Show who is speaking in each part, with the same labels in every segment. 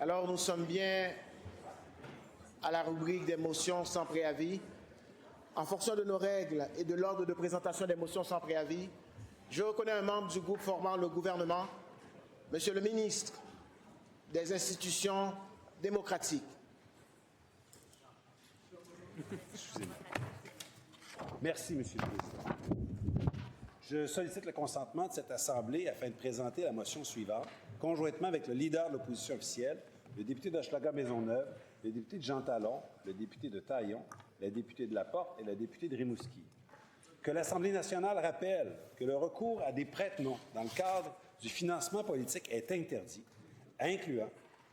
Speaker 1: Alors, nous sommes bien à la rubrique des motions sans préavis. En fonction de nos règles et de l'ordre de présentation des motions sans préavis, je reconnais un membre du groupe formant le gouvernement, Monsieur le ministre des institutions démocratiques.
Speaker 2: Excusez-moi. Merci, Monsieur le Président. Je sollicite le consentement de cette Assemblée afin de présenter la motion suivante, conjointement avec le leader de l'opposition officielle, le député d'Hochelaga-Maisonneuve, le député de Jean Talon, le député de Taillon, la députée de Laporte et la députée de Rimouski. Que l'Assemblée nationale rappelle que le recours à des prête-noms dans le cadre du financement politique est interdit, incluant,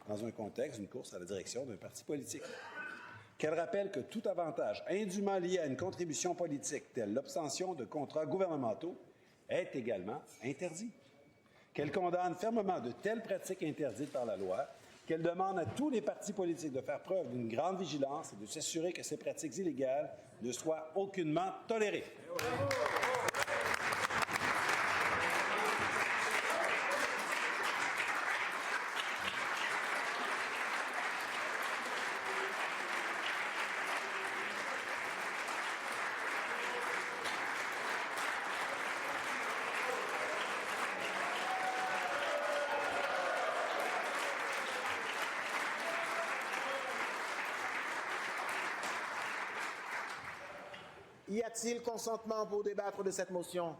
Speaker 2: dans un contexte d'une course à la direction d'un parti politique. Qu'elle rappelle que tout avantage indûment lié à une contribution politique, telle l'obtention de contrats gouvernementaux, est également interdit. Qu'elle condamne fermement de telles pratiques interdites par la loi, qu'elle demande à tous les partis politiques de faire preuve d'une grande vigilance et de s'assurer que ces pratiques illégales ne soient aucunement tolérées.
Speaker 1: Y a-t-il consentement pour débattre de cette motion?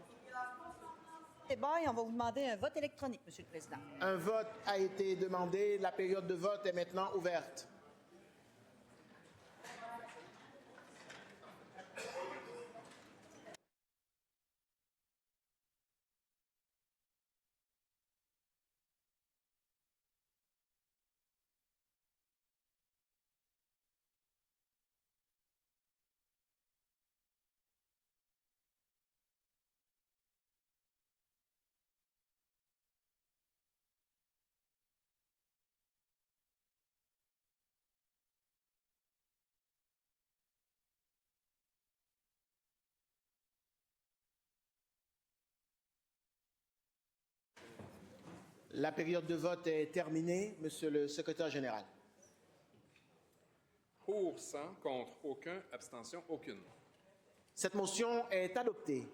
Speaker 3: Débat et on va vous demander un vote électronique, Monsieur le Président.
Speaker 1: Un vote a été demandé. La période de vote est maintenant ouverte. La période de vote est terminée. Monsieur le secrétaire général.
Speaker 4: Pour 100, contre aucun, abstention aucune.
Speaker 1: Cette motion est adoptée.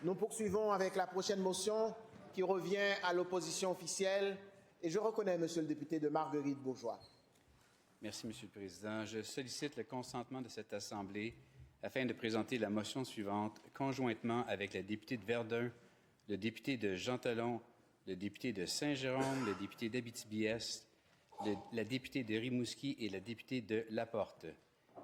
Speaker 1: Nous poursuivons avec la prochaine motion qui revient à l'opposition officielle et je reconnais Monsieur le député de Marguerite-Bourgeoys.
Speaker 5: Merci, Monsieur le Président. Je sollicite le consentement de cette Assemblée afin de présenter la motion suivante conjointement avec la députée de Verdun, le député de Jean Talon, le député de Saint-Jérôme, le député d'Abitibi-Est, la députée de Rimouski et la députée de Laporte.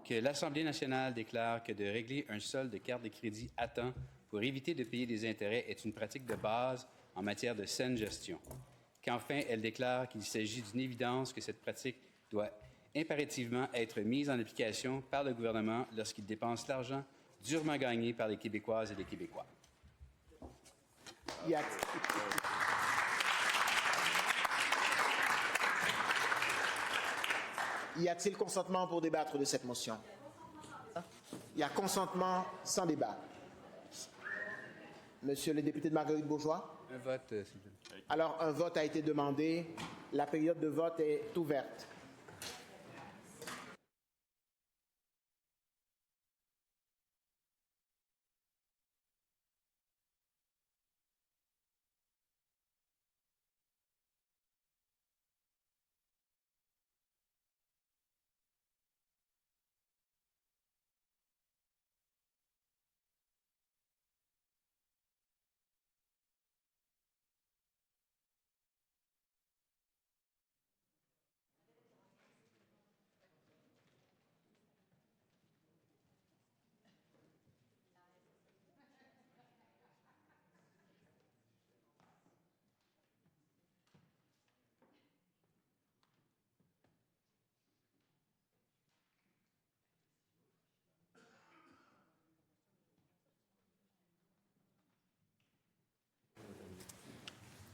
Speaker 5: Que l'Assemblée nationale déclare que de régler un solde de carte de crédit à temps pour éviter de payer des intérêts est une pratique de base en matière de saine gestion. Qu'enfin, elle déclare qu'il s'agit d'une évidence que cette pratique doit impérativement être mise en application par le gouvernement lorsqu'il dépense l'argent durement gagné par les Québécoises et les Québécois.
Speaker 1: Y a-t-il consentement pour débattre de cette motion? Il y a consentement sans débat. Monsieur le député de Marguerite-Bourgeoys?
Speaker 5: Un vote, s'il vous plaît.
Speaker 1: Alors, un vote a été demandé. La période de vote est ouverte.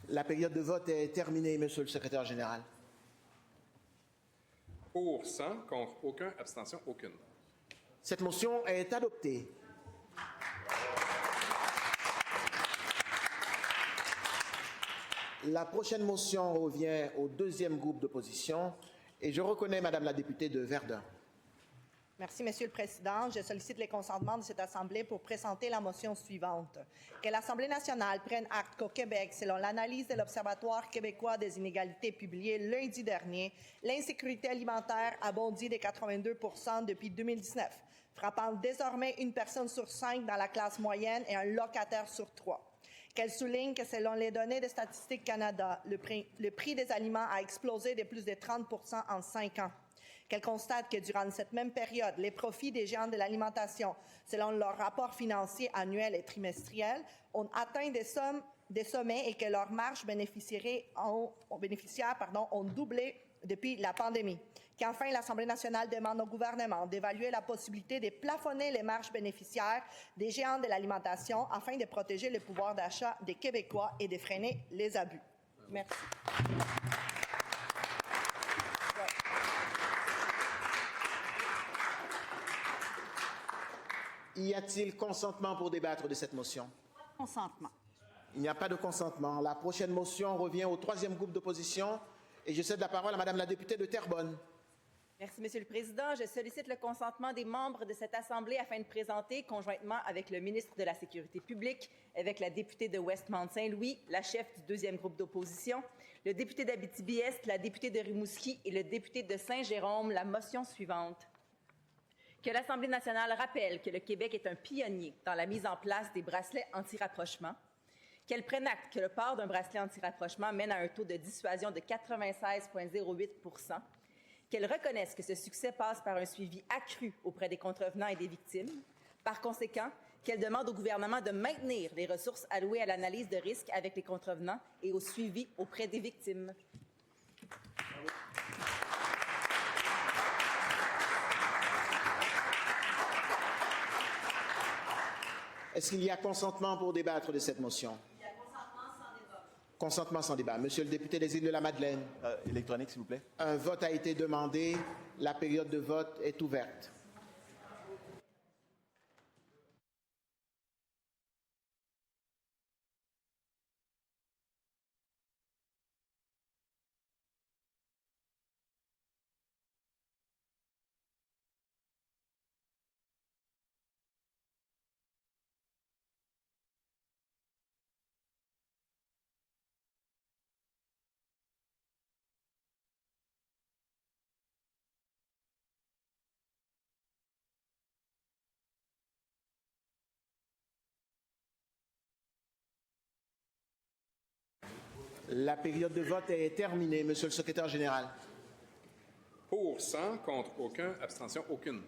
Speaker 1: La période de vote est terminée, Monsieur le secrétaire général.
Speaker 4: Pour 100, contre aucun, abstention aucune.
Speaker 1: Cette motion est adoptée. La prochaine motion revient au deuxième groupe d'opposition et je reconnais Madame la députée de Verdun.
Speaker 3: Merci, Monsieur le Président. Je sollicite le consentement de cette Assemblée pour présenter la motion suivante. Que l'Assemblée nationale prenne acte qu'au Québec, selon l'analyse de l'Observatoire québécois des inégalités publiée lundi dernier, l'insécurité alimentaire a bondi de 82 % depuis 2019, frappant désormais une personne sur 5 dans la classe moyenne et un locataire sur 3. Qu'elle souligne que selon les données de Statistique Canada, le prix des aliments a explosé de plus de 30 % en 5 ans. Qu'elle constate que durant cette même période, les profits des géants de l'alimentation, selon leurs rapports financiers annuels et trimestriels, ont atteint des sommets et que leurs marges bénéficiaires ont doublé depuis la pandémie. Qu'enfin, l'Assemblée nationale demande au gouvernement d'évaluer la possibilité de plafonner les marges bénéficiaires des géants de l'alimentation afin de protéger le pouvoir d'achat des Québécois et de freiner les abus. Merci.
Speaker 1: Y a-t-il consentement pour débattre de cette motion?
Speaker 3: Consentement.
Speaker 1: Il n'y a pas de consentement. La prochaine motion revient au troisième groupe d'opposition et je cède la parole à Madame la députée de Terrebonne.
Speaker 6: Merci, Monsieur le Président. Je sollicite le consentement des membres de cette Assemblée afin de présenter, conjointement avec le ministre de la Sécurité publique, avec la députée de Westmount-Saint-Louis, la chef du deuxième groupe d'opposition, le député d'Abitibi-Est, la députée de Rimouski et le député de Saint-Jérôme, la motion suivante. Que l'Assemblée nationale rappelle que le Québec est un pionnier dans la mise en place des bracelets anti-rapprochement, qu'elle prenne acte que le port d'un bracelet anti-rapprochement mène à un taux de dissuasion de 96,08 %, qu'elle reconnaisse que ce succès passe par un suivi accru auprès des contrevenants et des victimes. Par conséquent, qu'elle demande au gouvernement de maintenir les ressources allouées à l'analyse de risques avec les contrevenants et au suivi auprès des victimes.
Speaker 1: Est-ce qu'il y a consentement pour débattre de cette motion?
Speaker 6: Il y a consentement sans débat.
Speaker 1: Consentement sans débat. Monsieur le député des Îles-de-la-Madeleine.
Speaker 7: Électronique, s'il vous plaît.
Speaker 1: Un vote a été demandé. La période de vote est ouverte. La période de vote est terminée, Monsieur le secrétaire général.
Speaker 4: Pour 100, contre aucun, abstention aucune.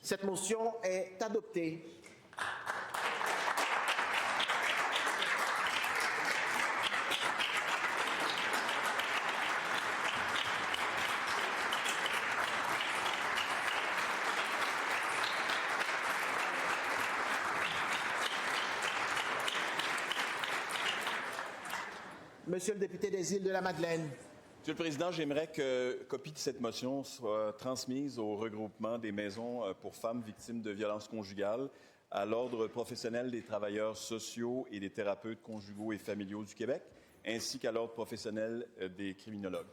Speaker 1: Cette motion est adoptée. Monsieur le député des Îles-de-la-Madeleine.
Speaker 7: Monsieur le Président, j'aimerais que copie de cette motion soit transmise au regroupement des maisons pour femmes victimes de violences conjugales, à l'Ordre professionnel des travailleurs sociaux et des thérapeutes conjugaux et familiaux du Québec, ainsi qu'à l'Ordre professionnel des criminologues.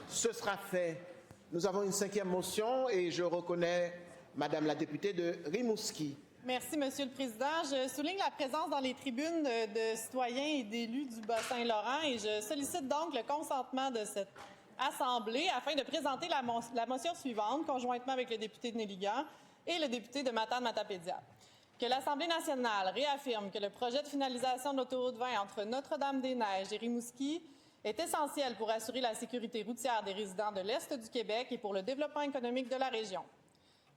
Speaker 1: Ce sera fait. Nous avons une cinquième motion et je reconnais Madame la députée de Rimouski.
Speaker 8: Merci, Monsieur le Président. Je souligne la présence dans les tribunes de citoyens et d'élus du Bas-Saint-Laurent et je sollicite donc le consentement de cette Assemblée afin de présenter la motion suivante, conjointement avec le député de Néligan et le député de Matane-Matapédia. Que l'Assemblée nationale réaffirme que le projet de finalisation de l'autoroute 20 entre Notre-Dame-des-Neiges et Rimouski est essentiel pour assurer la sécurité routière des résidents de l'Est du Québec et pour le développement économique de la région.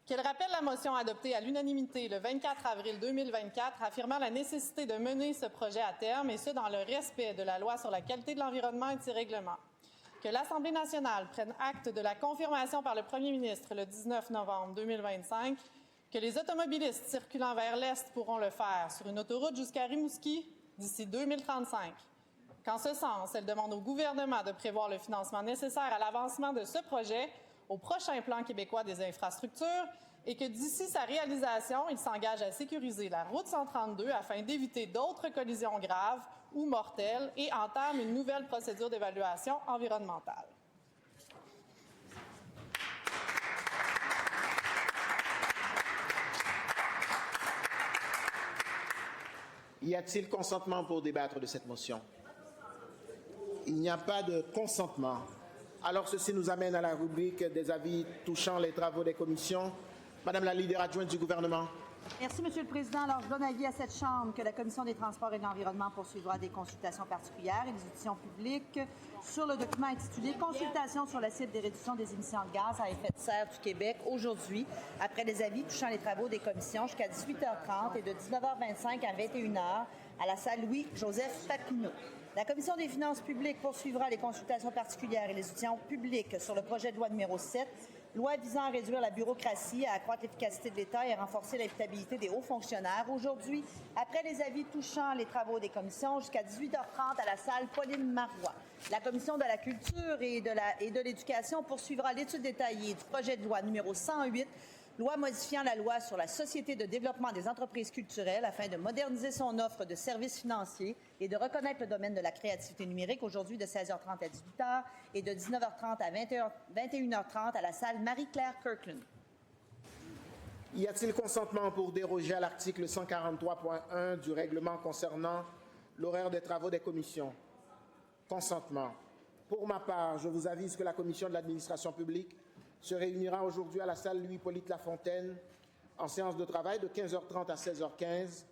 Speaker 8: Qu'elle rappelle la motion adoptée à l'unanimité le 24 avril 2024 affirmant la nécessité de mener ce projet à terme et ce dans le respect de la loi sur la qualité de l'environnement et de ses règlements. Que l'Assemblée nationale prenne acte de la confirmation par le premier ministre le 19 novembre 2025 que les automobilistes circulant vers l'Est pourront le faire sur une autoroute jusqu'à Rimouski d'ici 2035. Qu'en ce sens, elle demande au gouvernement de prévoir le financement nécessaire à l'avancement de ce projet au prochain plan québécois des infrastructures et que d'ici sa réalisation, il s'engage à sécuriser la route 132 afin d'éviter d'autres collisions graves ou mortels et entame une nouvelle procédure d'évaluation environnementale.
Speaker 1: Y a-t-il consentement pour débattre de cette motion? Il n'y a pas de consentement. Alors, ceci nous amène à la rubrique des avis touchant les travaux des commissions. Madame la leader adjointe du gouvernement.
Speaker 9: Merci, Monsieur le Président. Alors, je donne avis à cette Chambre que la Commission des Transports et de l'Environnement poursuivra des consultations particulières et des auditions publiques sur le document intitulé « Consultation sur la cible des réductions des émissions de gaz à effet de serre du Québec » aujourd'hui, après les avis touchant les travaux des commissions jusqu'à 18h30 et de 19h25 à 21h à la salle Louis-Joseph Papineau. La Commission des finances publiques poursuivra les consultations particulières et les auditions publiques sur le projet de loi numéro 7, loi visant à réduire la bureaucratie, à accroître l'efficacité de l'État et à renforcer l'imputabilité des hauts fonctionnaires. Aujourd'hui, après les avis touchant les travaux des commissions, jusqu'à 18h30 à la salle Pauline Marois. La Commission de la culture et de l'éducation poursuivra l'étude détaillée du projet de loi numéro 108, loi modifiant la loi sur la Société de développement des entreprises culturelles afin de moderniser son offre de services financiers et de reconnaître le domaine de la créativité numérique, aujourd'hui de 16h30 à 18h et de 19h30 à 21h30 à la salle Marie-Claire Kirkland.
Speaker 1: Y a-t-il consentement pour déroger à l'article 143.1 du règlement concernant l'horaire des travaux des commissions? Consentement. Pour ma part, je vous avise que la Commission de l'administration publique se réunira aujourd'hui à la salle Louis-Hippolyte Lafontaine en séance de travail de 15h30 à 16h15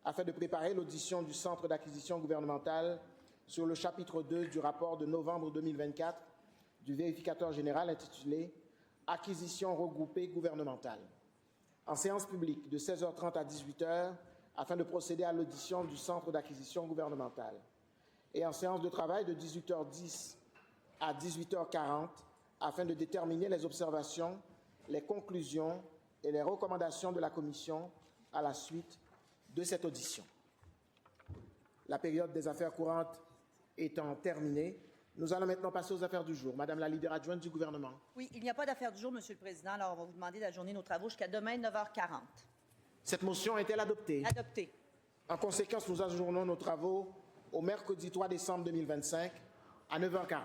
Speaker 1: afin de préparer l'audition du Centre d'acquisition gouvernementale sur le chapitre 2 du rapport de novembre 2024 du vérificateur général intitulé « Acquisition regroupée gouvernementale ». En séance publique de 16h30 à 18h afin de procéder à l'audition du Centre d'acquisition gouvernementale. Et en séance de travail de 18h10 à 18h40 afin de déterminer les observations, les conclusions et les recommandations de la Commission à la suite de cette audition. La période des affaires courantes étant terminée, nous allons maintenant passer aux affaires du jour. Madame la leader adjointe du gouvernement.
Speaker 9: Oui, il n'y a pas d'affaires du jour, Monsieur le Président. Alors, on va vous demander d'adjourner nos travaux jusqu'à demain, 9h40.
Speaker 1: Cette motion est-elle adoptée?
Speaker 9: Adopté.
Speaker 1: En conséquence, nous ajournons nos travaux au mercredi 3 décembre 2025 à 9h40.